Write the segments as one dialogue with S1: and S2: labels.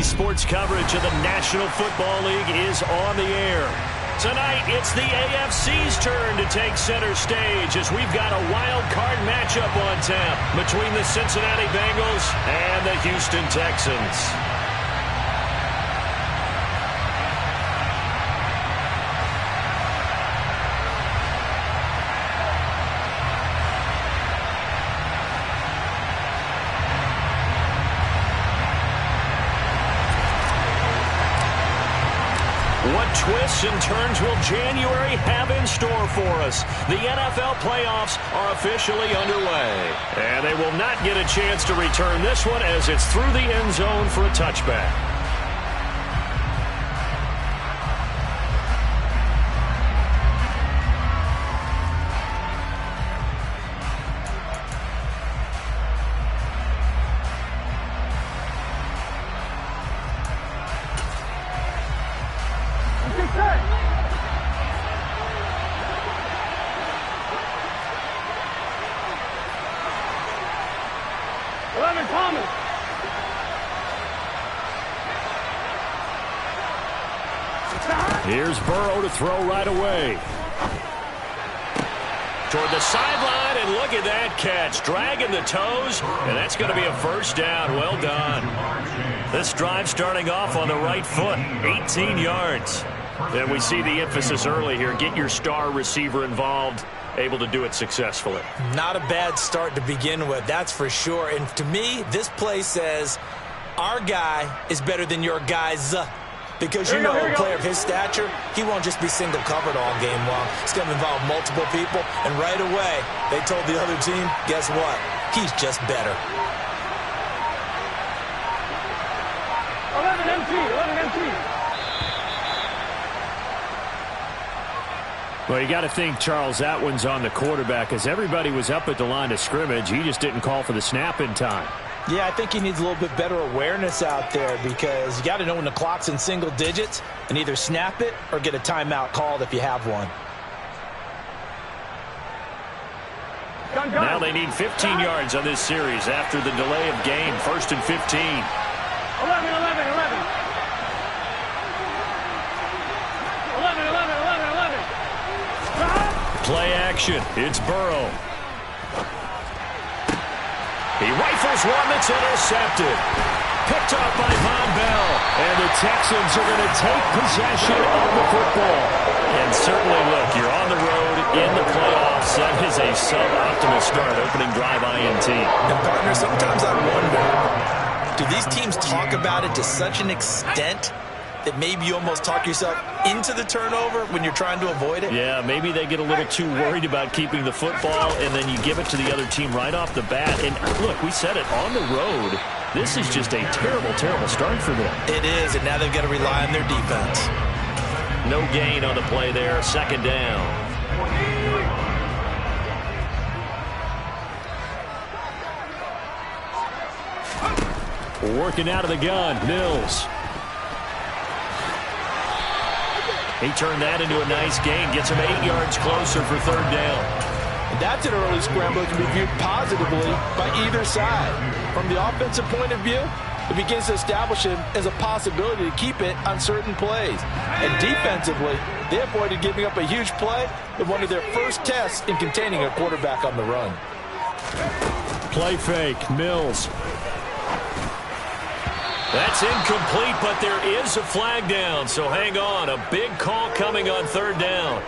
S1: sports coverage of the National Football League is on the air. Tonight, it's the AFC's turn to take center stage as we've got a wild card matchup on tap between the Cincinnati Bengals and the Houston Texans. What twists and turns will January have in store for us? The NFL playoffs are officially underway. And they will not get a chance to return this one as it's through the end zone for a touchback. Here's Burrow to throw right away. Toward the sideline, and look at that catch. Dragging the toes, and that's going to be a first down. Well done. This drive starting off on the right foot, 18 yards. And we see the emphasis early here. Get your star receiver involved, able to do it successfully. Not a bad start to begin with, that's for sure. And to me, this play says, our guy is better than your guys. Because you know a player of his stature, he won't just be single covered all game long. It's going to involve multiple people, and right away, they told the other team, guess what? He's just better.
S2: 11 MT.
S1: Well, you got to think, Charles, that one's on the quarterback as everybody was up at the line of scrimmage. He just didn't call for the snap in time.
S3: Yeah, I think he needs a little bit better awareness out there because you got to know when the clock's in single digits and either snap it or get a timeout called if you have one.
S1: Now they need 15 yards on this series after the delay of game. 1st and 15.
S2: 11.
S1: Play action. It's Burrow. He rifles one that's intercepted. Picked off by Von Bell. And the Texans are going to take possession of the football. And certainly, look, you're on the road in the playoffs. That is a suboptimal start, opening drive INT.
S3: And, partner, sometimes I wonder, do these teams talk about it to such an extent that maybe you almost talk yourself into the turnover when you're trying to avoid it?
S1: Yeah, maybe they get a little too worried about keeping the football, and then you give it to the other team right off the bat. And look, we said it, on the road, this is just a terrible, terrible start for them.
S3: It is, and now they've got to rely on their defense.
S1: No gain on the play there, 2nd down. Working out of the gun, Mills. He turned that into a nice gain, gets him 8 yards closer for 3rd down.
S3: And that's an early scramble that can be viewed positively by either side. From the offensive point of view, it begins to establish him as a possibility to keep it on certain plays. And defensively, they avoided giving up a huge play in one of their first tests in containing a quarterback on the run.
S1: Play fake, Mills. That's incomplete, but there is a flag down, so hang on. A big call coming on 3rd down.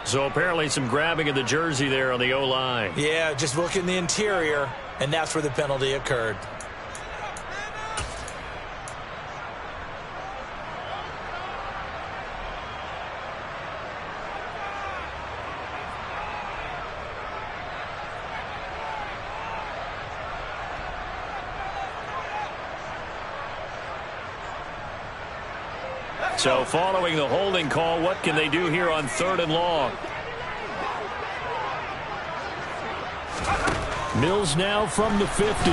S1: So apparently some grabbing of the jersey there on the O-line.
S3: Yeah, just look in the interior, and that's where the penalty occurred.
S1: So following the holding call, what can they do here on 3rd and long? Mills now from the 50.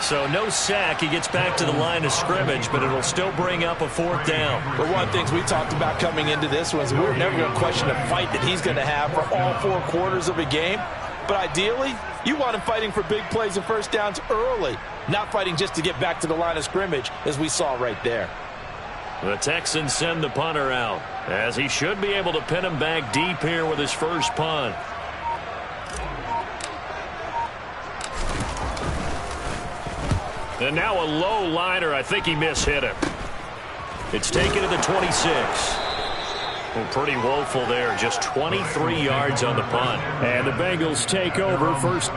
S1: So no sack. He gets back to the line of scrimmage, but it'll still bring up a 4th down.
S3: But one of the things we talked about coming into this was we're never going to question the fight that he's going to have for all 4 quarters of a game. But ideally, you want him fighting for big plays and first downs early, not fighting just to get back to the line of scrimmage, as we saw right there.
S1: The Texans send the punter out, as he should be able to pin him back deep here with his first punt. And now a low liner. I think he mishit him. It's taken to the 26. Well, pretty woeful there. Just 23 yards on the punt. And the Bengals take over first.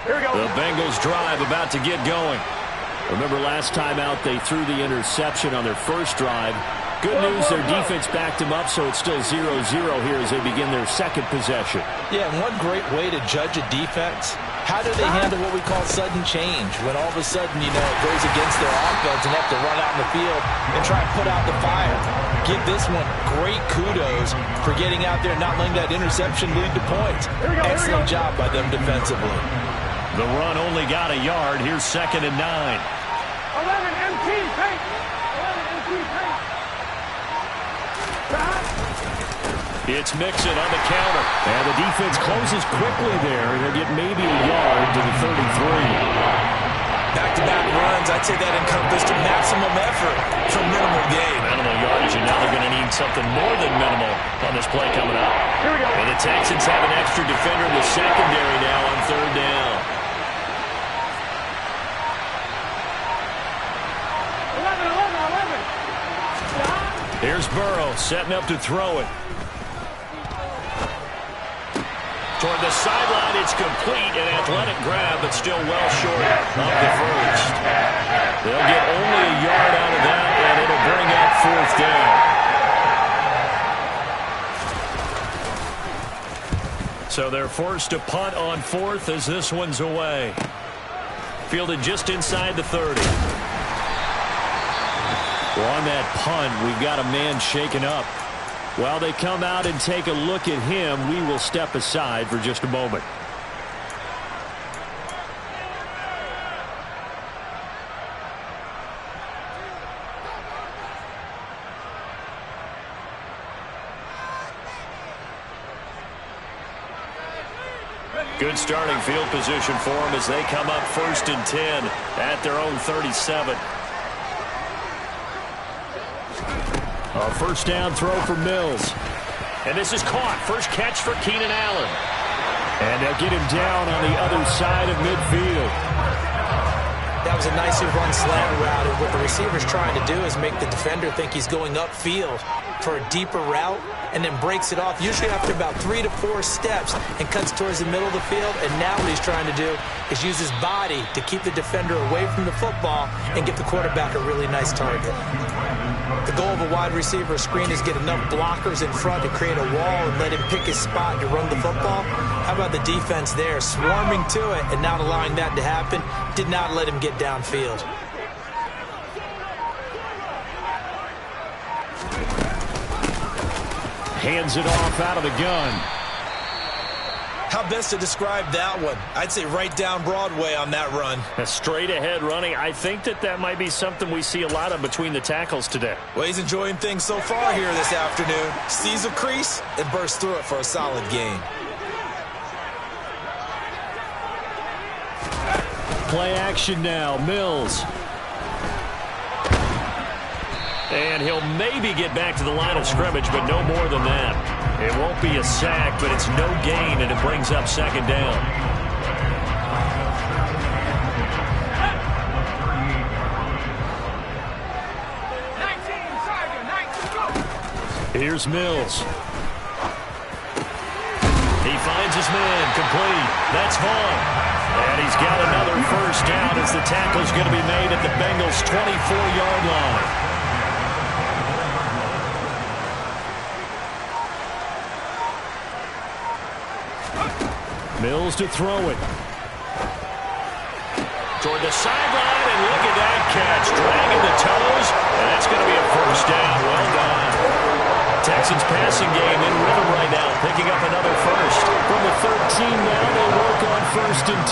S1: The Bengals drive about to get going. Remember last time out they threw the interception on their first drive. Good news, their defense backed them up, so it's still 0-0 here as they begin their second possession.
S3: Yeah, and one great way to judge a defense, how do they handle what we call sudden change? When all of a sudden, it goes against their offense and have to run out in the field and try and put out the fire. Give this one great kudos for getting out there and not letting that interception lead to points. Excellent job by them defensively.
S1: The run only got a yard. Here's 2nd and 9. 11
S2: MT, paint. 11 MT, paint.
S1: It's Mixon on the counter. And the defense closes quickly there. They'll get maybe a yard to the 33.
S3: Back-to-back runs, I'd say that encompassed maximum effort for minimal gain.
S1: Minimal yardage, and now they're going to need something more than minimal on this play coming up.
S2: Here we go.
S1: And the Texans have an extra defender in the secondary now on 3rd down.
S2: 11.
S1: Here's Burrow setting up to throw it. Toward the sideline, it's complete. An athletic grab, but still well short of the first. They'll get only a yard out of that, and it'll bring up 4th down. So they're forced to punt on 4th as this one's away. Fielded just inside the 30. Well, on that punt, we've got a man shaken up. While they come out and take a look at him, we will step aside for just a moment. Good starting field position for them as they come up 1st and 10 at their own 37. A first down throw for Mills. And this is caught. First catch for Keenan Allen. And they'll get him down on the other side of midfield.
S4: That was a nicely run slant route. And what the receiver's trying to do is make the defender think he's going upfield for a deeper route and then breaks it off, usually after about 3 to 4 steps, and cuts towards the middle of the field. And now what he's trying to do is use his body to keep the defender away from the football and give the quarterback a really nice target. The goal of a wide receiver screen is get enough blockers in front to create a wall and let him pick his spot to run the football. How about the defense there, swarming to it and not allowing that to happen? Did not let him get downfield.
S1: Hands it off out of the gun.
S3: How best to describe that one? I'd say right down Broadway on that run.
S1: A straight ahead running. I think that might be something we see a lot of between the tackles today.
S3: Well, he's enjoying things so far here this afternoon. Sees a crease and bursts through it for a solid gain.
S1: Play action now. Mills. And he'll maybe get back to the line of scrimmage, but no more than that. It won't be a sack, but it's no gain, and it brings up 2nd down. Here's Mills. He finds his man, complete. That's Vaughn. And he's got another first down as the tackle's going to be made at the Bengals' 24-yard line. Mills to throw it. Toward the sideline, and look at that catch. Dragging the toes, and that's going to be a first down. Well done. Texans passing game in rhythm right now, picking up another first. From the 13 now, they work on 1st and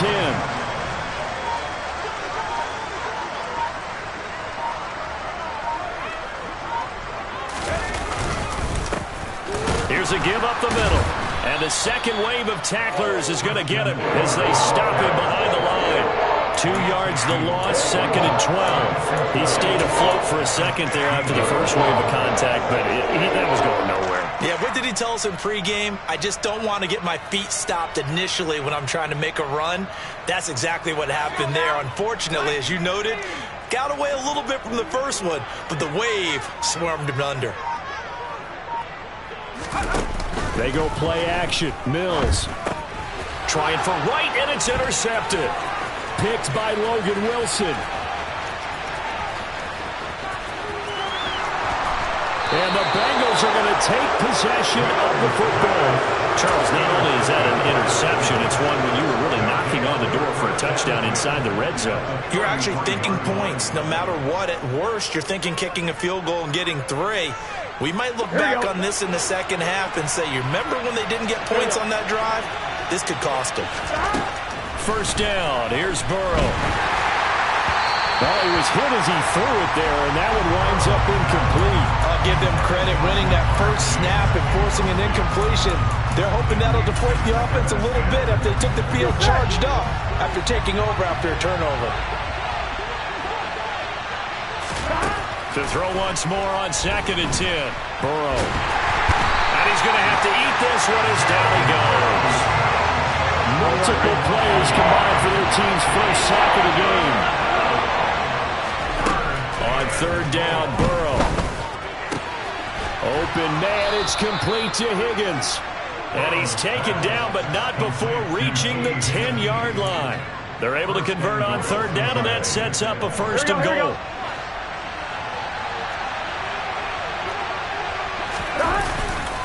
S1: 10. Here's a give up the middle. And the second wave of tacklers is going to get him as they stop him behind the line. 2 yards the loss, 2nd and 12. He stayed afloat for a second there after the first wave of contact, but that was going nowhere.
S4: Yeah, what did he tell us in pregame? I just don't want to get my feet stopped initially when I'm trying to make a run. That's exactly what happened there. Unfortunately, as you noted, got away a little bit from the first one, but the wave swarmed him under.
S1: They go play action. Mills trying for right, and it's intercepted. Picked by Logan Wilson. And the Bengals are going to take possession of the football. Charles, not only is that an interception, it's one when you were really knocking on the door for a touchdown inside the red zone.
S4: You're actually thinking points. No matter what, at worst, you're thinking kicking a field goal and getting 3. We might look back on this in the second half and say, you remember when they didn't get points on that drive? This could cost them.
S1: First down. Here's Burrow. Well, he was hit as he threw it there, and that one winds up incomplete.
S3: I'll give them credit winning that first snap and forcing an incompletion. They're hoping that'll deflate the offense a little bit after they took the field charged up after taking over after a turnover.
S1: To throw once more on 2nd and 10. Burrow. And he's going to have to eat this one as down he goes. Multiple players combined for their team's first sack of the game. On 3rd down, Burrow. Open man, it's complete to Higgins. And he's taken down, but not before reaching the 10-yard line. They're able to convert on 3rd down, and that sets up a 1st and goal.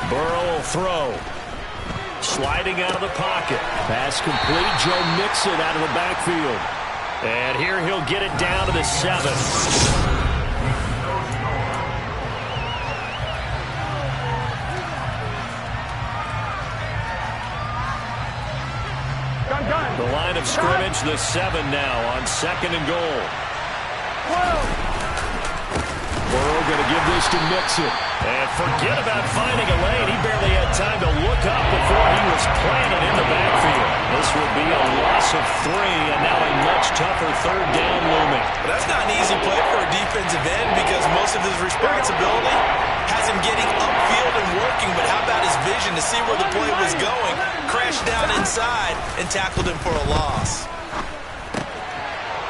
S1: Burrow will throw. Sliding out of the pocket. Pass complete. Joe Mixon out of the backfield. And here he'll get it down to the 7. The line of scrimmage, the 7 now on 2nd and goal. Burrow going to give this to Mixon. And forget about finding a lane. He barely had time to look up before he was planted in the backfield. This will be a loss of 3, and now a much tougher 3rd down looming.
S4: But that's not an easy play for a defensive end because most of his responsibility has him getting upfield and working. But how about his vision to see where the play was going? Crashed down inside and tackled him for a loss.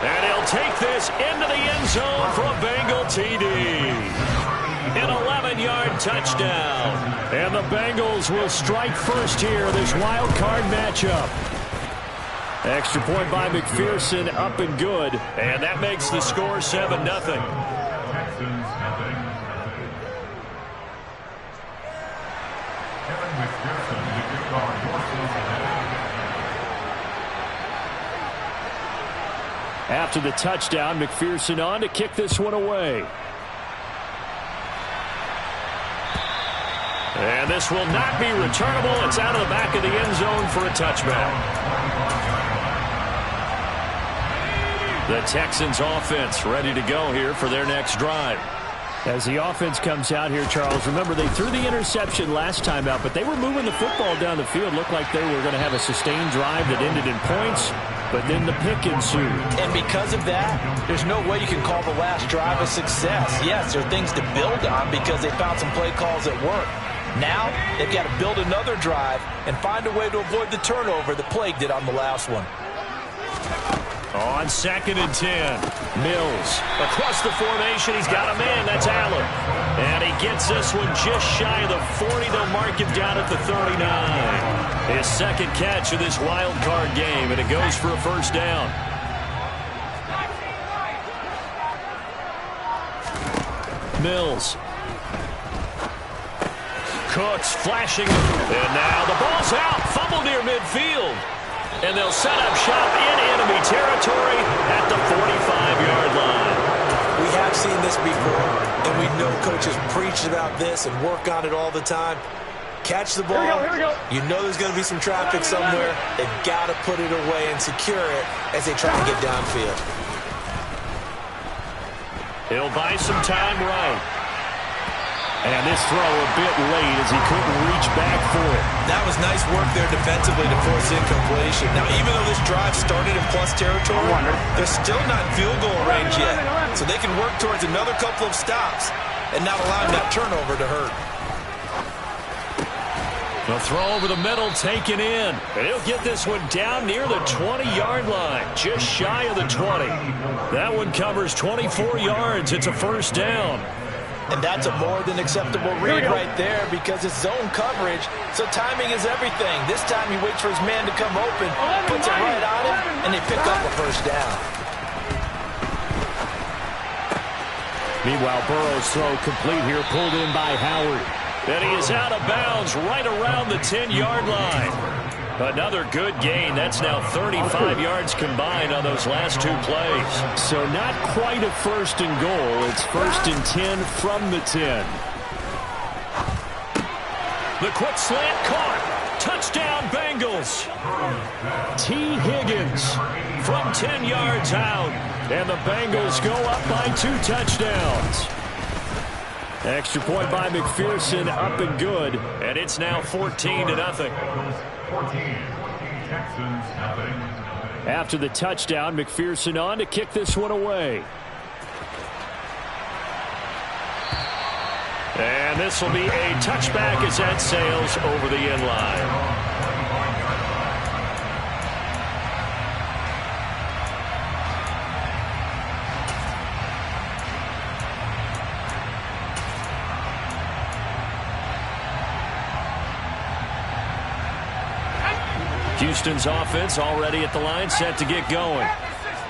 S1: And he'll take this into the end zone for a Bengal TD. An 11-yard touchdown. And the Bengals will strike first here, this wild card matchup. Extra point by McPherson, up and good. And that makes the score 7-0. After the touchdown, McPherson on to kick this one away. And this will not be returnable. It's out of the back of the end zone for a touchback. The Texans offense ready to go here for their next drive. As the offense comes out here, Charles, remember they threw the interception last time out, but they were moving the football down the field. Looked like they were going to have a sustained drive that ended in points, but then the pick ensued.
S4: And because of that, there's no way you can call the last drive a success. Yes, there are things to build on because they found some play calls that work. Now, they've got to build another drive and find a way to avoid the turnover that plagued it on the last one.
S1: On 2nd and 10, Mills across the formation. He's got a man. That's Allen. And he gets this one just shy of the 40. They'll mark him down at the 39. His second catch of this wild card game, and it goes for a first down. Mills. Cooks flashing. And now the ball's out. Fumble near midfield. And they'll set up shop in enemy territory at the 45-yard line.
S4: We have seen this before, and we know coaches preach about this and work on it all the time. Catch the ball.
S2: Here we go.
S4: You know there's going to be some traffic somewhere. They've got to put it away and secure it as they try to get downfield.
S1: He'll buy some time right. And this throw a bit late as he couldn't reach back for it.
S4: That was nice work there defensively to force incompletion. Now, even though this drive started in plus territory, they're still not in field goal range yet. So they can work towards another couple of stops and not allowing that turnover to hurt.
S1: The throw over the middle taken in. And he'll get this one down near the 20-yard line, just shy of the 20. That one covers 24 yards. It's a first down.
S3: And that's a more than acceptable read right there because it's zone coverage, so timing is everything. This time he waits for his man to come open, puts it right on him, and they pick up a first down.
S1: Meanwhile, Burrow's throw complete here, pulled in by Howard. And he is out of bounds right around the 10-yard line. Another good gain. That's now 35 yards combined on those last two plays. So not quite a first and goal. It's first and 10 from the 10. The quick slant caught. Touchdown, Bengals. T. Higgins from 10 yards out. And the Bengals go up by 2 touchdowns. Extra point by McPherson, up and good. And it's now 14-0. After the touchdown, McPherson on to kick this one away. And this will be a touchback as that sails over the end line. Houston's offense already at the line, set to get going.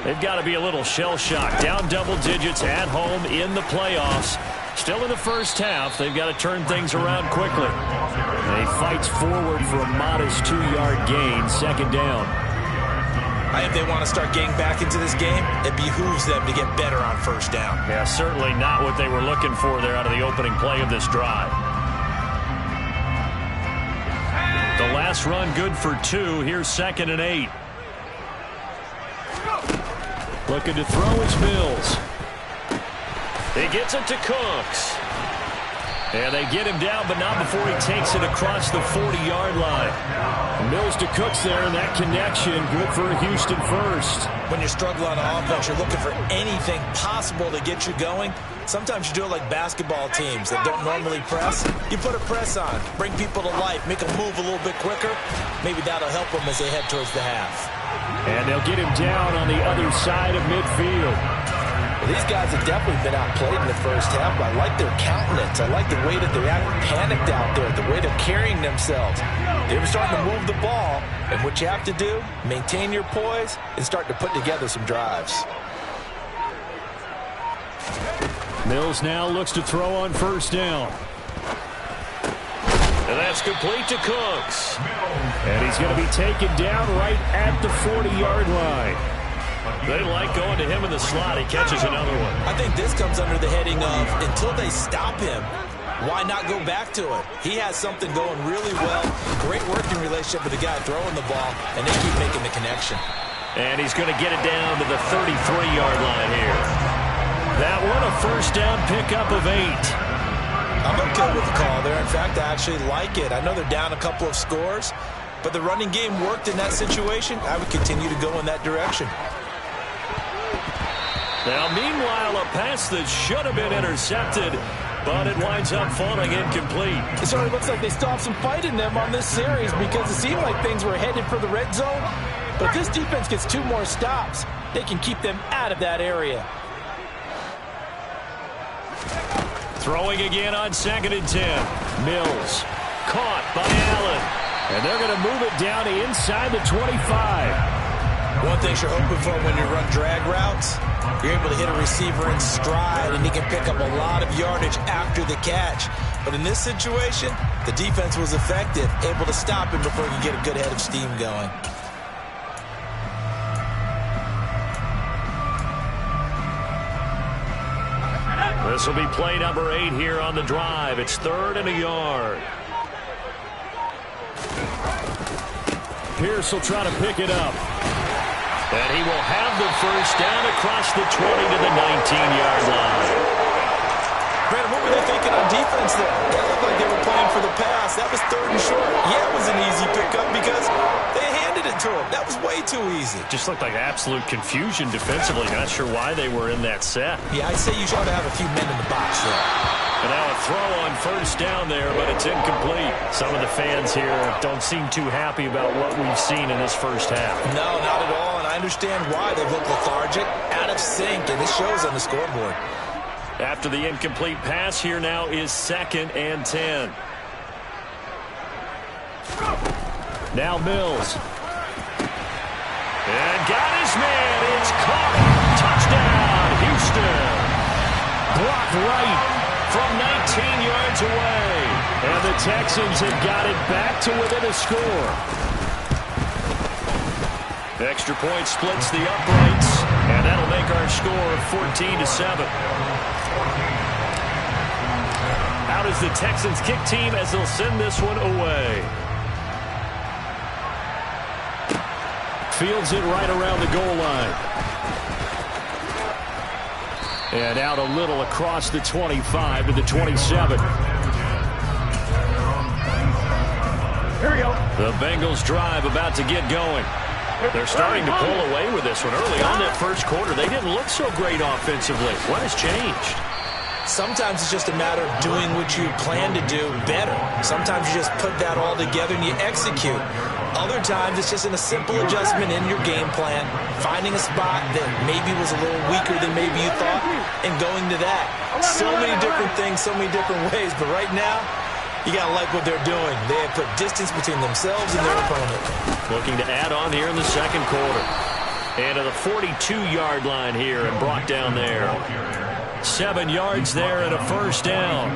S1: They've got to be a little shell-shocked. Down double digits at home in the playoffs. Still in the first half. They've got to turn things around quickly. They fight forward for a modest 2-yard gain, second down.
S4: I think they want to start getting back into this game. It behooves them to get better on first down.
S1: Yeah, certainly not what they were looking for there out of the opening play of this drive. The last run good for 2. Here's 2nd and 8. Looking to throw is Mills. He gets it to Cooks. And they get him down, but not before he takes it across the 40-yard line. Mills to Cooks there, and that connection good for a Houston first.
S4: When you struggle on offense, you're looking for anything possible to get you going. Sometimes you do it like basketball teams that don't normally press. You put a press on, bring people to life, make them move a little bit quicker. Maybe that'll help them as they head towards the half.
S1: And they'll get him down on the other side of midfield.
S3: Well, these guys have definitely been outplayed in the first half, but I like their countenance. I like the way that they're panicked out there, the way they're carrying themselves. They're starting to move the ball, and what you have to do, maintain your poise and start to put together some drives.
S1: Mills now looks to throw on first down. And that's complete to Cooks. And he's going to be taken down right at the 40-yard line. They like going to him in the slot. He catches another one.
S4: I think this comes under the heading of until they stop him, why not go back to it? He has something going really well. Great working relationship with the guy throwing the ball, and they keep making the connection.
S1: And he's going to get it down to the 33-yard line here. That one a first down pickup of 8.
S4: I'm okay with the call there. In fact, I actually like it. I know they're down a couple of scores, but the running game worked in that situation. I would continue to go in that direction.
S1: Now, meanwhile, a pass that should have been intercepted, but it winds up falling incomplete.
S3: It certainly looks like they still have some fight in them on this series because it seemed like things were headed for the red zone. But if this defense gets 2 more stops, they can keep them out of that area.
S1: Throwing again on 2nd and 10. Mills caught by Allen. And they're going to move it down to inside the 25.
S4: One thing you're hoping for when you run drag routes, you're able to hit a receiver in stride, and he can pick up a lot of yardage after the catch. But in this situation, the defense was effective, able to stop him before he could get a good head of steam going.
S1: This will be play number 8 here on the drive. It's 3rd and a yard. Pierce will try to pick it up. And he will have the first down across the 20 to the 19-yard line.
S4: Brandon, what were they thinking on defense there? It looked like they were playing for the pass. That was 3rd and short. Yeah, it was an easy pickup because they handed it to him. That was way too easy.
S1: Just looked like absolute confusion defensively. Not sure why they were in that set.
S4: Yeah, I'd say you ought to have a few men in the box there.
S1: And now a throw on first down there, but it's incomplete. Some of the fans here don't seem too happy about what we've seen in this first half.
S4: No, not at all, and I understand why. They look lethargic, out of sync, and it shows on the scoreboard.
S1: After the incomplete pass, here now is 2nd and 10. Now Mills. And got his man. It's caught. Touchdown, Houston. Blocked right from 19 yards away. And the Texans have got it back to within a score. Extra point splits the uprights. And that'll make our score 14-7. Out is the Texans kick team as they'll send this one away. Fields it right around the goal line. And out a little across the 25 to the 27.
S2: Here we go.
S1: The Bengals drive about to get going. They're starting to pull away with this one. Early on that first quarter, they didn't look so great offensively. What has changed?
S4: Sometimes it's just a matter of doing what you plan to do better. Sometimes you just put that all together and you execute. Other times it's just in a simple adjustment in your game plan, finding a spot that maybe was a little weaker than maybe you thought, and going to that. So many different things, so many different ways, but right now, you got to like what they're doing. They have put distance between themselves and their opponent.
S1: Looking to add on here in the second quarter. And to the 42-yard line here and brought down there. 7 yards there and a first down.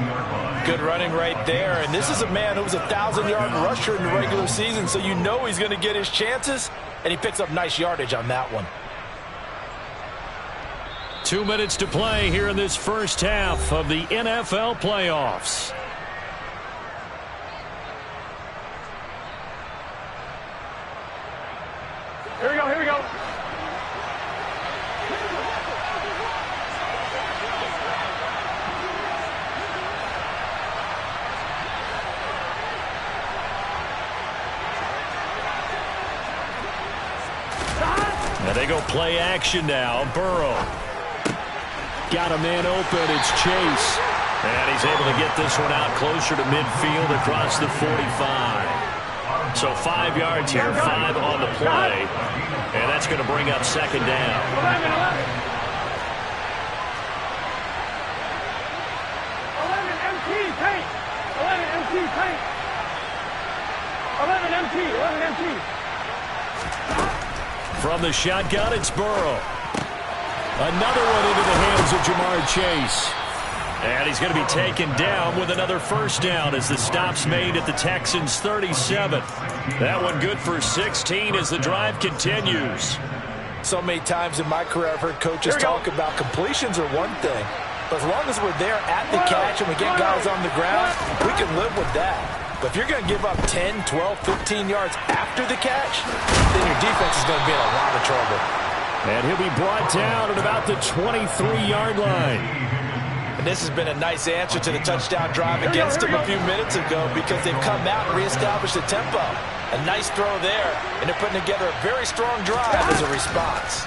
S3: Good running right there. And this is a man who was a 1,000-yard rusher in the regular season, so you know he's going to get his chances, and he picks up nice yardage on that one.
S1: 2 minutes to play here in this first half of the NFL playoffs.
S2: Here we go, here we go.
S1: And they go play action now. Burrow. Got a man open. It's Chase. And he's able to get this one out closer to midfield across the 45. So 5 yards here, 5 on the play. And that's going to bring up second down.
S2: 11 MT paint. 11 MT paint. 11 MT. 11 MT.
S1: From the shotgun, it's Burrow. Another one into the hands of Jamar Chase. And he's going to be taken down with another first down as the stop's made at the Texans' 37. That one good for 16 as the drive continues.
S3: So many times in my career I've heard coaches talk about completions are one thing, but as long as we're there at the catch and we get guys on the ground, we can live with that. But if you're going to give up 10, 12, 15 yards after the catch, then your defense is going to be in a lot of trouble.
S1: And he'll be brought down at about the 23-yard line.
S3: And this has been a nice answer to the touchdown drive against them a few minutes ago because they've come out and reestablished the tempo. A nice throw there, and they're putting together a very strong drive as a response.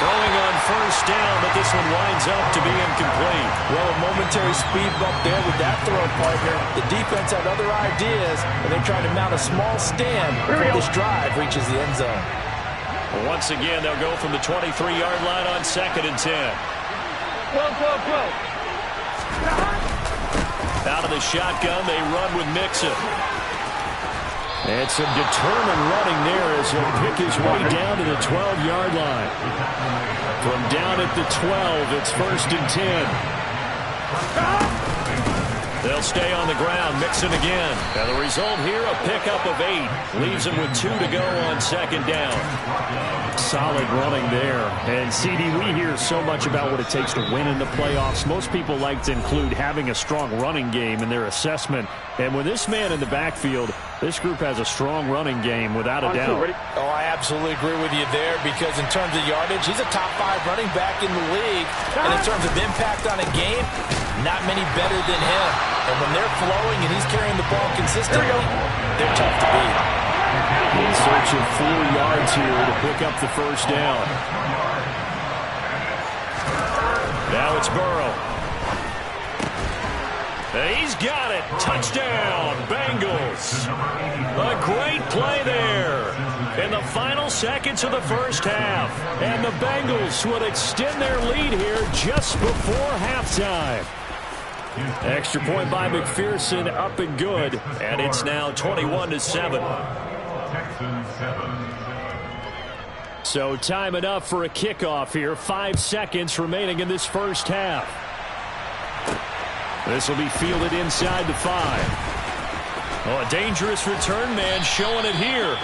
S1: Throwing on first down, but this one winds up to be incomplete.
S3: Well, a momentary speed bump there with that throw, partner. The defense had other ideas, and they're trying to mount a small stand before this drive reaches the end zone.
S1: Well, once again, they'll go from the 23-yard line on 2nd and 10.
S2: 12.
S1: Out of the shotgun, they run with Mixon. And some determined running there as he'll pick his way down to the 12-yard line. From down at the 12, it's 1st and 10. They'll stay on the ground, mixing again. And the result here, a pickup of 8. Leaves them with 2 to go on second down.
S5: Solid running there. And, CD, we hear so much about what it takes to win in the playoffs. Most people like to include having a strong running game in their assessment. And with this man in the backfield, this group has a strong running game without a doubt.
S3: Oh, I absolutely agree with you there because in terms of yardage, he's a top 5 running back in the league. And in terms of impact on a game, not many better than him. And when they're flowing and he's carrying the ball consistently, they're tough to beat.
S5: In search of 4 yards here to pick up the first down.
S1: Now it's Burrow. He's got it. Touchdown, Bengals. A great play there in the final seconds of the first half. And the Bengals would extend their lead here just before halftime. Extra point by McPherson, up and good. And it's now 21-7.
S5: So time enough for a kickoff here. 5 seconds remaining in this first half. This will be fielded inside the 5.
S1: Oh, a dangerous return man showing it here.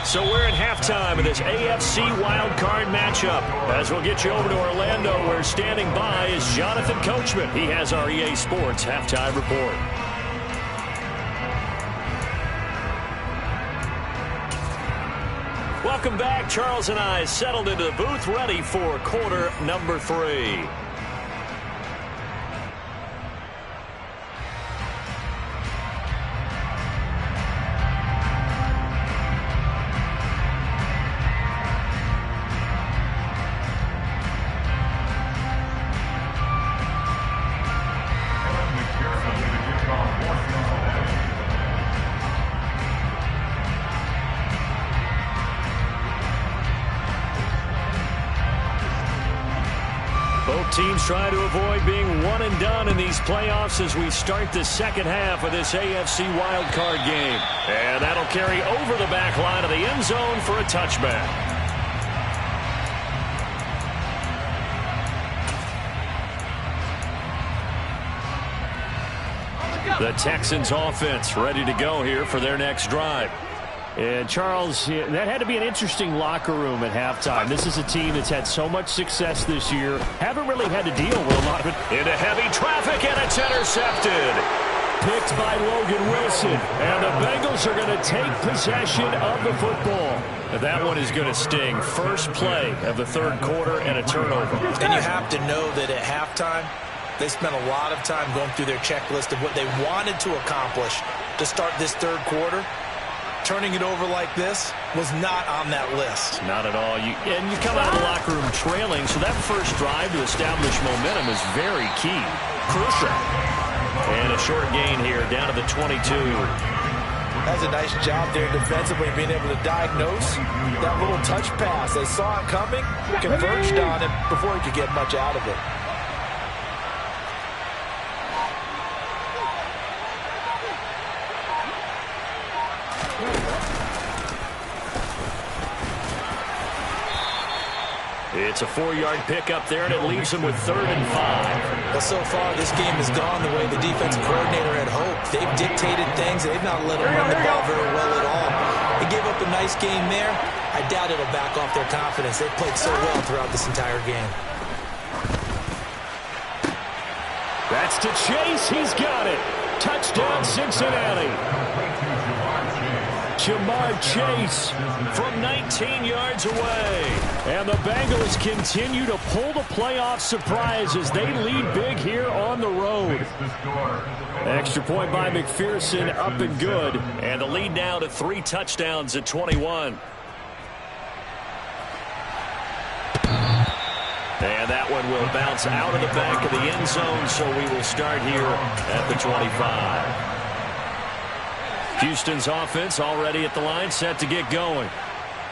S1: So we're at halftime of this AFC wildcard matchup. As we'll get you over to Orlando, where standing by is Jonathan Coachman. He has our EA Sports halftime report. Welcome back. Charles and I settled into the booth, ready for quarter number 3. Teams try to avoid being one and done in these playoffs as we start the second half of this AFC wildcard game. And that'll carry over the back line of the end zone for a touchback. The Texans offense ready to go here for their next drive.
S5: And, Charles, that had to be an interesting locker room at halftime. This is a team that's had so much success this year. Haven't really had to deal with a lot of it.
S1: Into heavy traffic, and it's intercepted.
S5: Picked by Logan Wilson. And the Bengals are going to take possession of the football.
S1: That one is going to sting. First play of the third quarter and a turnover.
S4: And you have to know that at halftime, they spent a lot of time going through their checklist of what they wanted to accomplish to start this third quarter. Turning it over like this was not on that list.
S1: Not at all. You come out of the locker room trailing, so that first drive to establish momentum is very key. Crucial. And a short gain here down to the 22.
S3: That's a nice job there defensively, being able to diagnose that little touch pass. They saw it coming, converged on it before he could get much out of it.
S1: It's a 4-yard pickup there, and it leaves them with 3rd and 5.
S4: Well, so far, this game has gone the way the defensive coordinator had hoped. They've dictated things. They've not let them run the ball very well at all. They gave up a nice game there. I doubt it'll back off their confidence. They've played so well throughout this entire game.
S5: That's to Chase. He's got it. Touchdown, Cincinnati. Jamar Chase
S1: from 19 yards away.
S5: And the Bengals continue to pull the playoff surprise as they lead big here on the road. Extra point by McPherson, up and good.
S1: And the lead now to 3 touchdowns at 21. And that one will bounce out of the back of the end zone, so we will start here at the 25. Houston's offense already at the line, set to get going.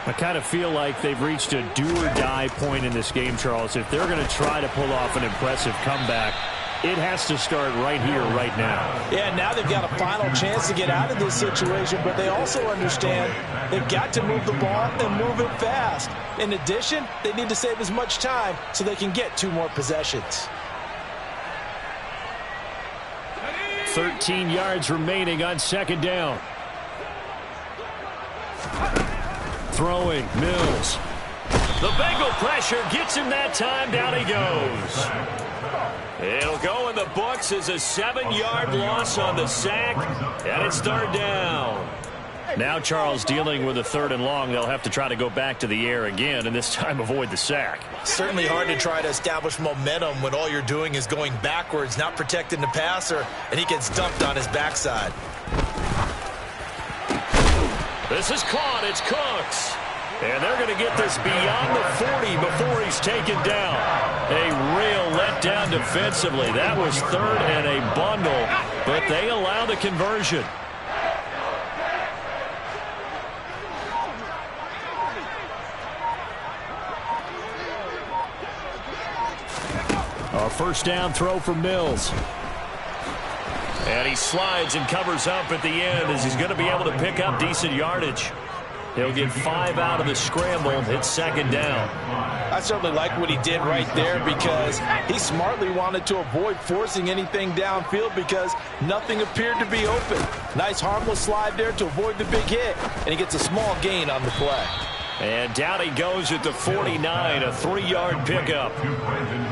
S5: I kind of feel like they've reached a do-or-die point in this game, Charles. If they're going to try to pull off an impressive comeback, it has to start right here, right now.
S3: Yeah, now they've got a final chance to get out of this situation, but they also understand they've got to move the ball and move it fast. In addition, they need to save as much time so they can get 2 more possessions.
S5: 13 yards remaining on second down. Throwing, Mills.
S1: The Bengal pressure gets him that time. Down he goes. It'll go in the books as a 7-yard loss on the sack, and it's third down.
S5: Now Charles dealing with a 3rd and long. They'll have to try to go back to the air again, and this time avoid the sack.
S4: Certainly hard to try to establish momentum when all you're doing is going backwards, not protecting the passer, and he gets dumped on his backside.
S1: This is caught. It's Cooks. And they're going to get this beyond the 40 before he's taken down. A real letdown defensively. That was 3rd and a bundle, but they allow the conversion.
S5: A first down throw for Mills.
S1: And he slides and covers up at the end as he's going to be able to pick up decent yardage. He'll get 5 out of the scramble. It's second down.
S3: I certainly like what he did right there because he smartly wanted to avoid forcing anything downfield because nothing appeared to be open. Nice harmless slide there to avoid the big hit, and he gets a small gain on the play.
S1: And down he goes at the 49, a 3-yard pickup.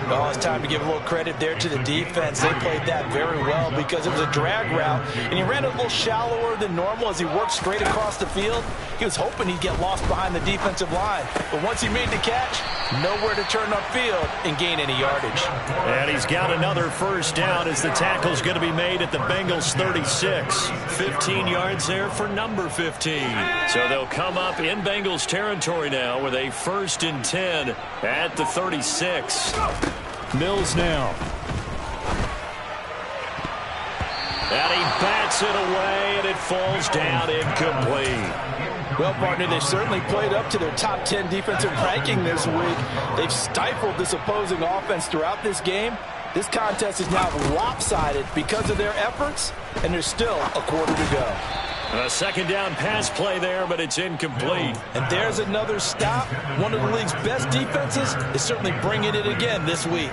S4: Well, it's time to give a little credit there to the defense. They played that very well because it was a drag route, and he ran a little shallower than normal as he worked straight across the field. He was hoping he'd get lost behind the defensive line, but once he made the catch, nowhere to turn upfield and gain any yardage.
S1: And he's got another first down as the tackle's going to be made at the Bengals 36. 15 yards there for number 15. So they'll come up in Bengals territory now with a 1st and 10 at the 36.
S5: Mills now.
S1: And he bats it away, and it falls down incomplete.
S3: Well, partner, they've certainly played up to their top 10 defensive ranking this week. They've stifled this opposing offense throughout this game. This contest is now lopsided because of their efforts, and there's still a quarter to go.
S1: A second down pass play there, but it's incomplete.
S3: And there's another stop. One of the league's best defenses is certainly bringing it again this week.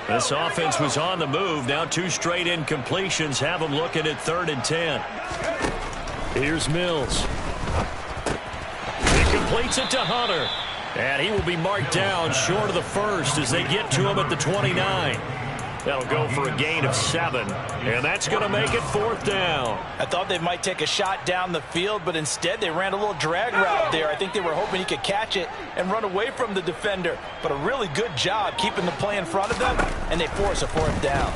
S1: This offense was on the move. Now 2 straight incompletions have them looking at 3rd and 10.
S5: Here's Mills.
S1: He completes it to Hunter. And he will be marked down short of the first as they get to him at the 29. That'll go for a gain of 7. And that's going to make it 4th down.
S4: I thought they might take a shot down the field, but instead they ran a little drag route there. I think they were hoping he could catch it and run away from the defender. But a really good job keeping the play in front of them, and they force a 4th down.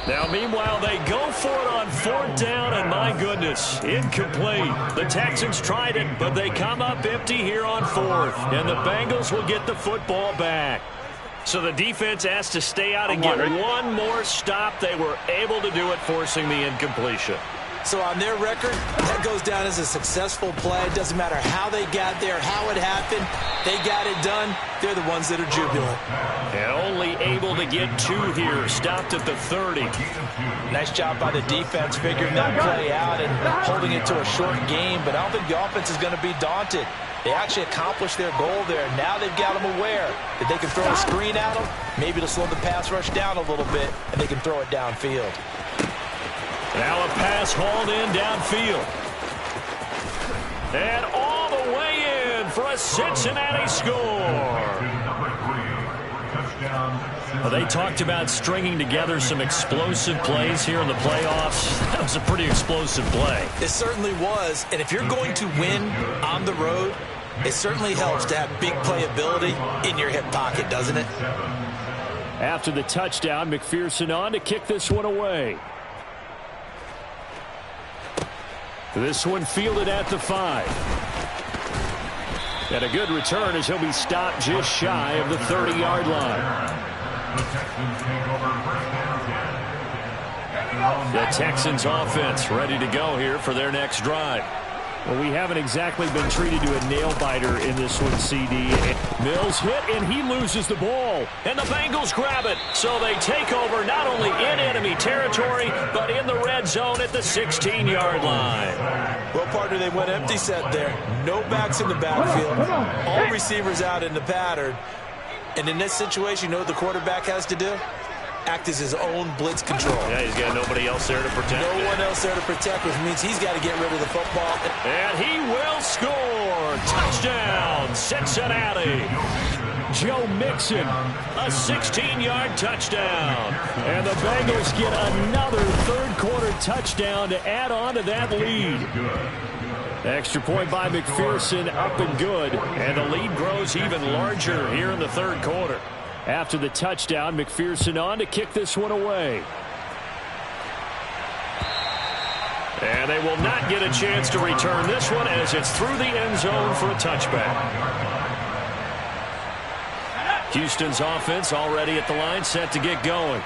S1: Now, meanwhile, they go for it on 4th down, and my goodness, incomplete. The Texans tried it, but they come up empty here on 4th, and the Bengals will get the football back. So the defense has to stay out and get one more stop. They were able to do it, forcing the incompletion.
S4: So on their record, that goes down as a successful play. It doesn't matter how they got there, how it happened. They got it done. They're the ones that are jubilant.
S1: And only able to get 2 here. Stopped at the 30.
S4: Nice job by the defense figuring that play out and holding it to a short game. But I don't think the offense is going to be daunted. They actually accomplished their goal there. Now they've got them aware that they can throw a screen at them. Maybe to slow the pass rush down a little bit, and they can throw it downfield.
S1: Now a pass hauled in downfield. And all the way in for a Cincinnati score. Well, they talked about stringing together some explosive plays here in the playoffs. That was a pretty explosive play.
S4: It certainly was. And if you're going to win on the road, it certainly helps to have big playability in your hip pocket, doesn't it?
S5: After the touchdown, McPherson on to kick this one away. This one fielded at the 5. And a good return as he'll be stopped just shy of the 30-yard line. The Texans offense ready to go here for their next drive. Well, we haven't exactly been treated to a nail-biter in this one, CD. Mills hit, and he loses the ball.
S1: And the Bengals grab it. So they take over not only in enemy territory, but in the red zone at the 16-yard line.
S4: Well, partner, they went empty set there. No backs in the backfield. All receivers out in the pattern. And in this situation, you know what the quarterback has to do? Act as his own blitz control.
S1: Yeah, he's got nobody else there to protect.
S4: No one else there to protect, which means he's got to get rid of the football.
S1: And he will score. Touchdown, Cincinnati.
S5: Joe Mixon,
S1: A 16-yard touchdown.
S5: and the Bengals get another third-quarter touchdown to add on to that lead. Extra point by McPherson, up and good.
S1: And the lead grows even larger here in the third quarter.
S5: After the touchdown, McPherson on to kick this one away.
S1: And they will not get a chance to return this one as it's through the end zone for a touchback. Houston's offense already at the line, set to get going.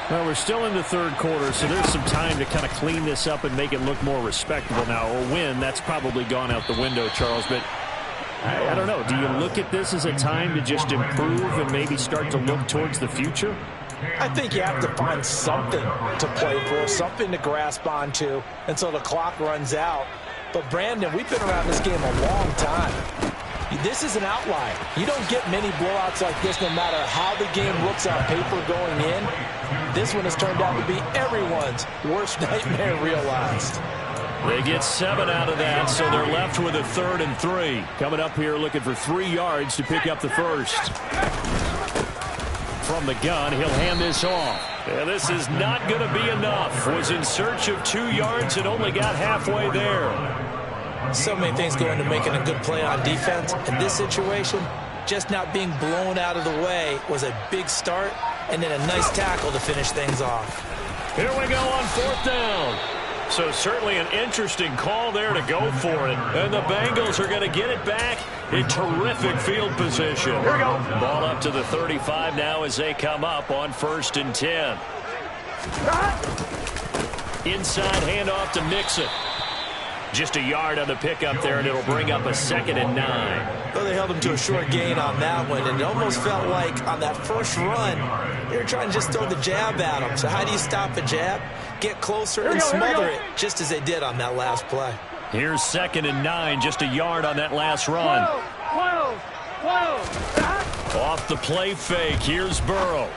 S5: Well, we're still in the third quarter, so there's some time to kind of clean this up and make it look more respectable now. Or win, that's probably gone out the window, Charles. But I don't know. Do you look at this as a time to just improve and maybe start to look towards the future?
S4: I think you have to find something to play for, something to grasp onto until the clock runs out. But, Brandon, we've been around this game a long time. This is an outlier. You don't get many blowouts like this no matter how the game looks on paper going in. This one has turned out to be everyone's worst nightmare realized.
S1: They get 7 out of that, so they're left with a 3rd and 3.
S5: Coming up here looking for 3 yards to pick up the first. From the gun, he'll hand this off.
S1: Yeah, this is not going to be enough. Was in search of 2 yards and only got halfway there.
S4: So many things go into making a good play on defense. In this situation, just not being blown out of the way was a big start, and then a nice tackle to finish things off.
S1: Here we go on 4th down. So certainly an interesting call there to go for it. And the Bengals are going to get it back in terrific field position.
S2: Here we go.
S1: Ball up to the 35 now as they come up on 1st and 10. Inside handoff to Mixon. Just a yard on the pickup there, and it'll bring up a 2nd and 9.
S4: Well, they held him to a short gain on that one, and it almost felt like on that first run, they were trying to just throw the jab at him. So how do you stop a jab? Get closer and smother it, just as they did on that last play.
S1: Here's 2nd and 9, just a yard on that last run.
S2: 12.
S1: Off the play fake, here's Burrow.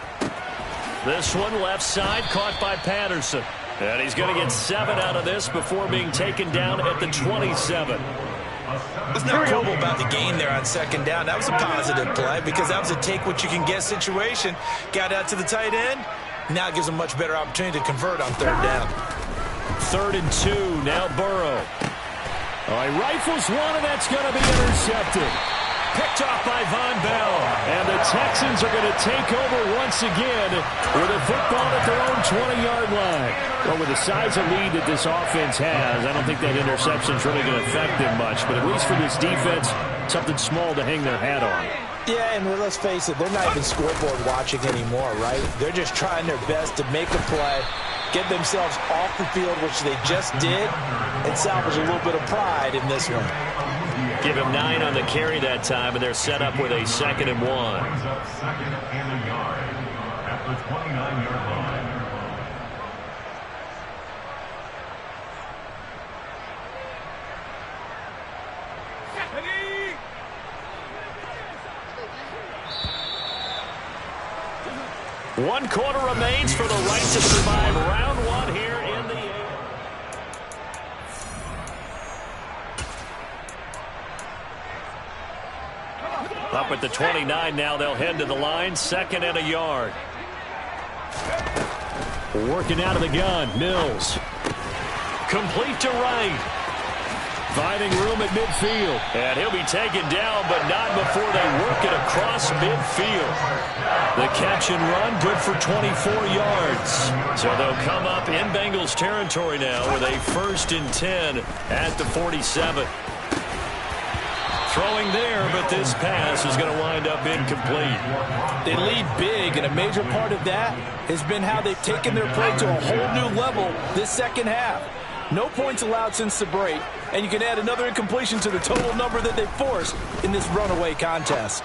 S1: This one left side, caught by Patterson. And he's going to get 7 out of this before being taken down at the 27.
S4: What's not cool about the gain there on 2nd down? That was a positive play because that was a take-what-you-can-get situation. Got out to the tight end. Now it gives them a much better opportunity to convert on 3rd down.
S1: 3rd and 2, now Burrow.
S5: He rifles one, and that's going to be intercepted.
S1: Picked off by Von Bell.
S5: And the Texans are going to take over once again with a football at their own 20-yard line. Well, with the size of lead that this offense has, I don't think that interception is really going to affect them much. But at least for this defense, something small to hang their hat on.
S4: Yeah, and let's face it, they're not even scoreboard watching anymore, right? They're just trying their best to make a play, get themselves off the field, which they just did, and salvage a little bit of pride in this one.
S1: Give him 9 on the carry that time, and they're set up with a 2nd and 1. One quarter remains for the right to survive round 1 here in the eighth. Up at the 29 now, they'll head to the line, 2nd and a yard.
S5: Working out of the gun, Mills.
S1: Complete to right.
S5: Finding room at midfield.
S1: And he'll be taken down, but not before they work it across midfield. The catch and run, good for 24 yards. So they'll come up in Bengals territory now with a 1st and 10 at the 47. Throwing there, but this pass is going to wind up incomplete.
S4: They lead big, and a major part of that has been how they've taken their play to a whole new level this second half. No points allowed since the break, and you can add another incompletion to the total number that they forced in this runaway contest.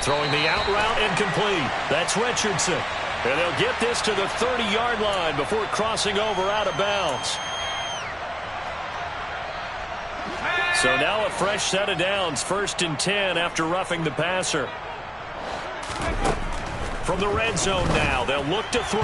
S1: Throwing the out route, incomplete. That's Richardson. And they'll get this to the 30-yard line before crossing over out of bounds. So now a fresh set of downs, 1st and 10 after roughing the passer. From the red zone now, they'll look to throw.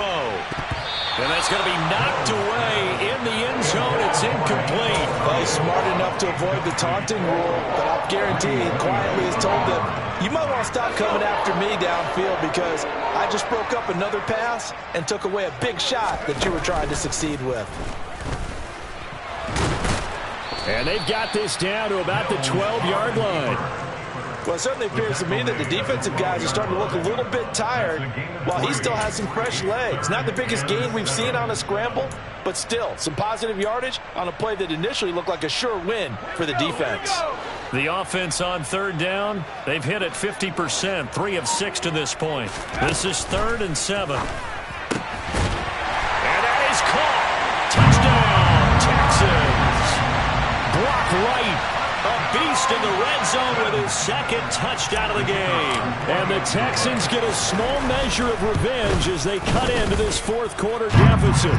S1: And that's going to be knocked away in the end zone. It's incomplete.
S3: Well, he's smart enough to avoid the taunting rule, but I'll guarantee he quietly has told them, you might want to stop coming after me downfield because I just broke up another pass and took away a big shot that you were trying to succeed with.
S5: And they've got this down to about the 12-yard line.
S3: Well, it certainly appears to me that the defensive guys are starting to look a little bit tired while he still has some fresh legs. Not the biggest gain we've seen on a scramble, but still some positive yardage on a play that initially looked like a sure win for the defense.
S1: The offense on third down, they've hit it 50%, 3 of 6 to this point. This is 3rd and 7. And that is caught. Touchdown, Texans. Block right. A beast in the red zone with his 2nd touchdown of the game.
S5: And the Texans get a small measure of revenge as they cut into this 4th quarter deficit.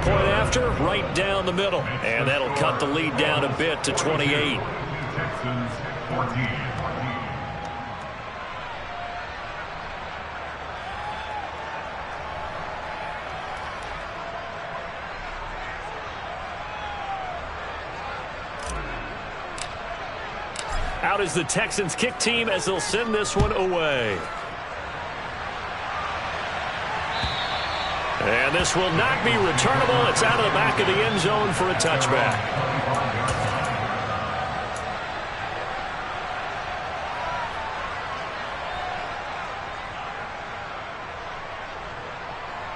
S1: Point after, right down the middle. And that'll cut the lead down a bit to 28. Out is the Texans kick team as they'll send this one away. And this will not be returnable. It's out of the back of the end zone for a touchback.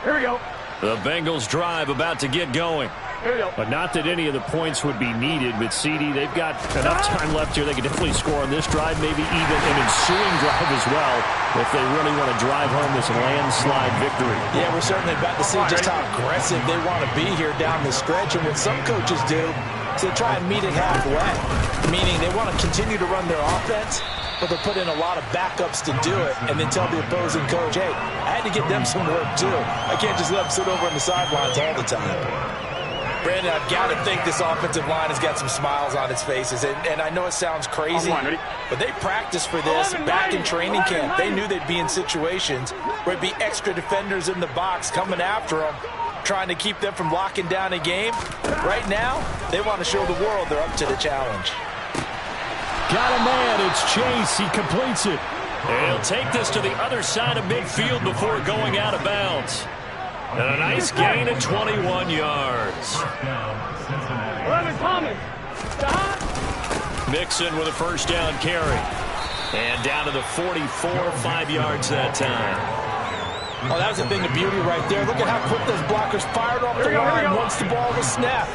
S2: Here we go.
S1: The Bengals drive about to get going.
S2: Here we go.
S5: But not that any of the points would be needed. But, CD, they've got enough time left here. They can definitely score on this drive, maybe even an ensuing drive as well, if they really want to drive home this landslide victory.
S3: Yeah, we're certainly about to see just how aggressive they want to be here down the stretch. And what some coaches do is they try and meet it halfway, meaning they want to continue to run their offense, but they'll put in a lot of backups to do it and then tell the opposing coach, hey, I had to get them some work too. I can't just let them sit over on the sidelines all the time. Brandon, I've got to think this offensive line has got some smiles on its faces. And I know it sounds crazy, but they practiced for this back in training camp. They knew they'd be in situations where it'd be extra defenders in the box coming after them, trying to keep them from locking down a game. Right now, they want to show the world they're up to the challenge.
S5: Got a man. It's Chase. He completes it.
S1: And he'll take this to the other side of midfield before going out of bounds. And a nice gain of 21 yards.
S2: 11 Thomas.
S1: Mixon with a first down carry. And down to the 44, 5 yards that time.
S3: Oh, that was a thing of beauty right there. Look at how quick those blockers fired off the line once the ball was snapped.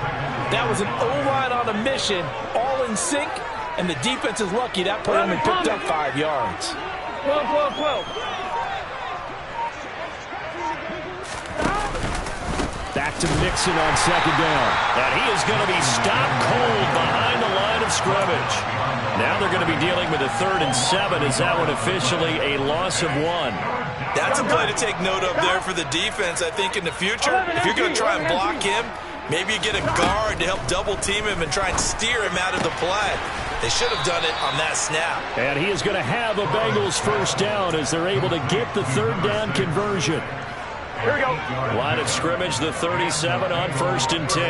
S3: That was an O-line on a mission, all in sync, and the defense is lucky that play only picked up 5 yards.
S2: 12.
S5: Back to Mixon on 2nd down.
S1: And he is going to be stopped cold behind the line of scrimmage. Now they're going to be dealing with a 3rd and 7. Is that one officially a loss of 1?
S3: That's a play to take note of there for the defense. I think in the future, if you're going to try and block him, maybe you get a guard to help double team him and try and steer him out of the play. They should have done it on that snap.
S5: And he is going to have a Bengals first down as they're able to get the 3rd down conversion.
S2: Here we go.
S1: Line of scrimmage, the 37 on 1st and 10.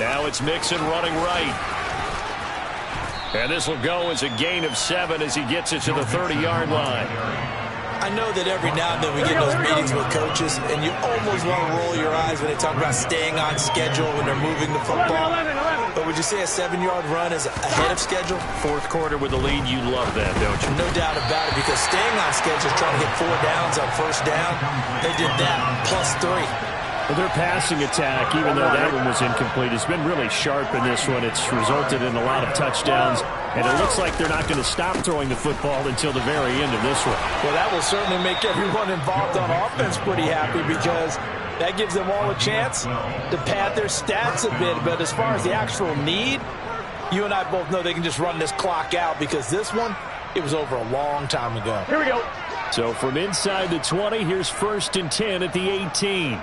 S1: Now it's Mixon running right. And this will go as a gain of 7 as he gets it to the 30-yard line.
S3: I know that every now and then we get those meetings with coaches, and you almost want to roll your eyes when they talk about staying on schedule when they're moving the football.
S2: 11.
S3: But would you say a 7-yard run is ahead of schedule?
S1: 4th quarter with the lead, you love that, don't you?
S3: No doubt about it, because staying on schedule is trying to get 4 downs on 1st down. They did that, +3.
S5: Well, their passing attack, even though that one was incomplete, has been really sharp in this one. It's resulted in a lot of touchdowns, and it looks like they're not going to stop throwing the football until the very end of this one.
S3: Well, that will certainly make everyone involved on offense pretty happy because that gives them all a chance to pad their stats a bit. But as far as the actual need, you and I both know they can just run this clock out because this one, it was over a long time ago.
S2: Here we go.
S5: So from inside the 20, here's 1st and 10 at the 18.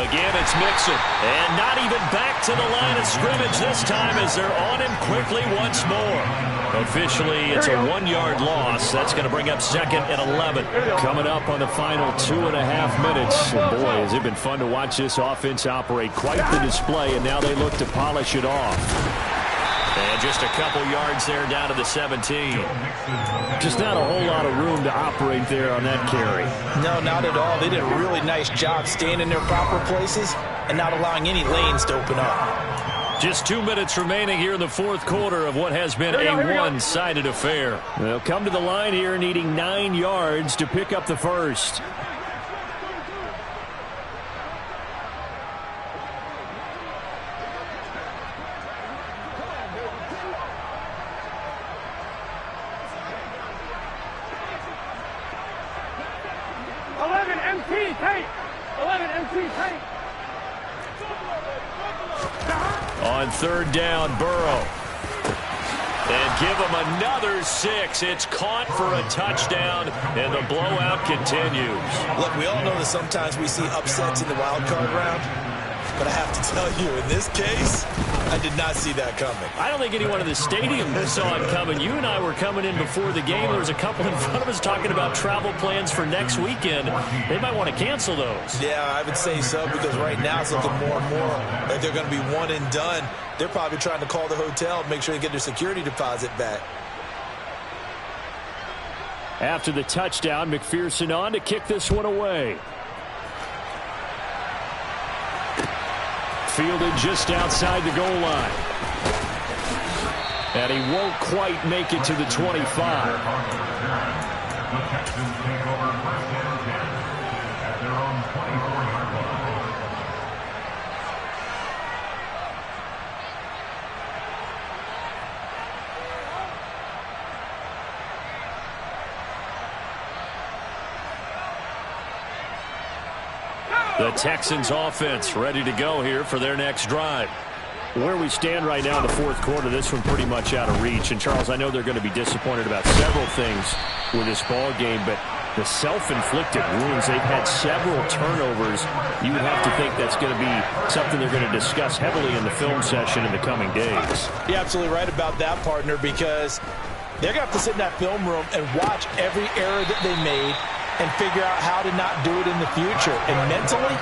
S1: Again, it's Mixon. And not even back to the line of scrimmage this time as they're on him quickly once more. Officially, it's a 1-yard loss. That's going to bring up 2nd and 11. Coming up on the final 2.5 minutes. And boy, has it been fun to watch this offense operate. Quite the display, and now they look to polish it off. And just a couple yards there down to the 17.
S5: Just not a whole lot of room to operate there on that carry.
S4: No, not at all. They did a really nice job staying in their proper places and not allowing any lanes to open up.
S1: Just 2 minutes remaining here in the fourth quarter of what has been a one-sided affair.
S5: They'll come to the line here needing 9 yards to pick up the first.
S1: On 3rd down, Burrow. And give him another 6. It's caught for a touchdown, and the blowout continues.
S4: Look, we all know that sometimes we see upsets in the wild card round, but I have to tell you, in this case, I did not see that coming.
S1: I don't think anyone in the stadium saw it coming. You and I were coming in before the game. There was a couple in front of us talking about travel plans for next weekend. They might want to cancel those.
S4: Yeah, I would say so, because right now it's looking more and more like they're going to be one and done. They're probably trying to call the hotel and make sure they get their security deposit back.
S5: After the touchdown, McPherson on to kick this one away. Fielded just outside the goal line. And he won't quite make it to the 25.
S1: The Texans offense ready to go here for their next drive.
S5: Where we stand right now in the fourth quarter, this one pretty much out of reach. And, Charles, I know they're going to be disappointed about several things with this ball game, but the self-inflicted wounds, they've had several turnovers. You would have to think that's going to be something they're going to discuss heavily in the film session in the coming days.
S4: You're absolutely right about that, partner, because they're going to have to sit in that film room and watch every error that they made and figure out how to not do it in the future. And mentally,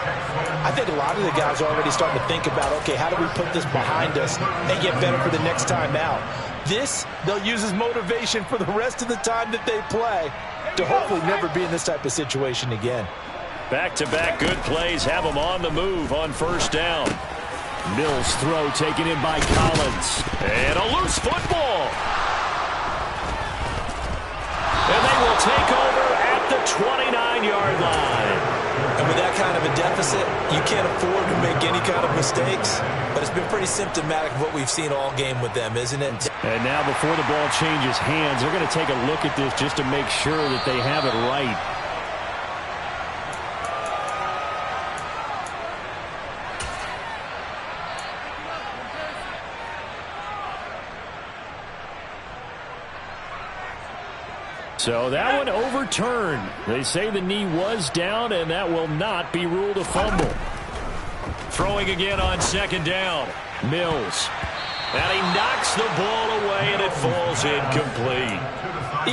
S4: I think a lot of the guys are already starting to think about, okay, how do we put this behind us and get better for the next time out? This, they'll use as motivation for the rest of the time that they play to hopefully never be in this type of situation again.
S1: Back-to-back good plays have them on the move on 1st down.
S5: Mills' throw taken in by Collins.
S1: And a loose football. And they will take over at the 29-yard line.
S4: And with that kind of a deficit, you can't afford to make any kind of mistakes. But it's been pretty symptomatic of what we've seen all game with them, isn't it?
S5: And now before the ball changes hands, they're going to take a look at this just to make sure that they have it right. So that one overturned. They say the knee was down, and that will not be ruled a fumble.
S1: Throwing again on 2nd down.
S5: Mills.
S1: And he knocks the ball away, and it falls incomplete.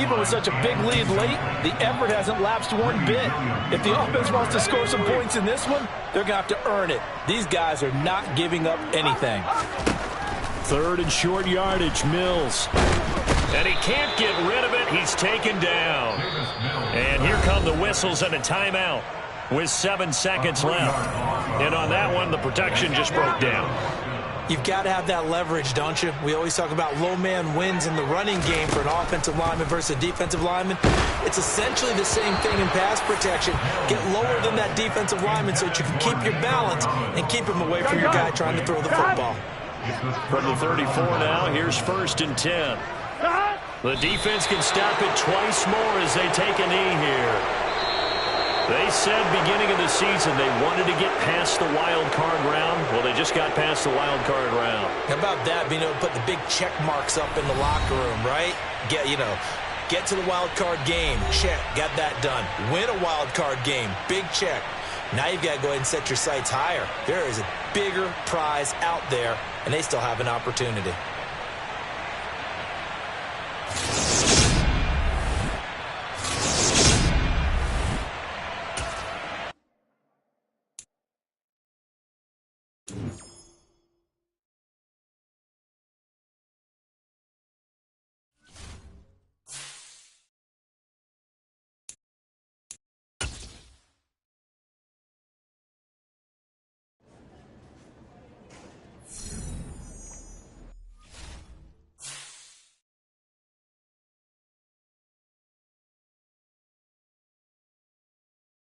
S4: Even with such a big lead late, the effort hasn't lapsed one bit. If the offense wants to score some points in this one, they're going to have to earn it. These guys are not giving up anything.
S5: 3rd and short yardage, Mills.
S1: And he can't get rid of it. He's taken down. And here come the whistles and a timeout with 7 seconds left. And on that one, the protection just broke down.
S4: You've got to have that leverage, don't you? We always talk about low man wins in the running game for an offensive lineman versus a defensive lineman. It's essentially the same thing in pass protection. Get lower than that defensive lineman so that you can keep your balance and keep him away from your guy trying to throw the football.
S1: From the 34 now, here's 1st and 10. The defense can stop it twice more as they take a knee here. They said beginning of the season they wanted to get past the wild card round. Well, they just got past the wild card round.
S4: How about that, being able to put the big check marks up in the locker room, right? Get to the wild card game, check, got that done. Win a wild card game, big check. Now you've got to go ahead and set your sights higher. There is a bigger prize out there, and they still have an opportunity.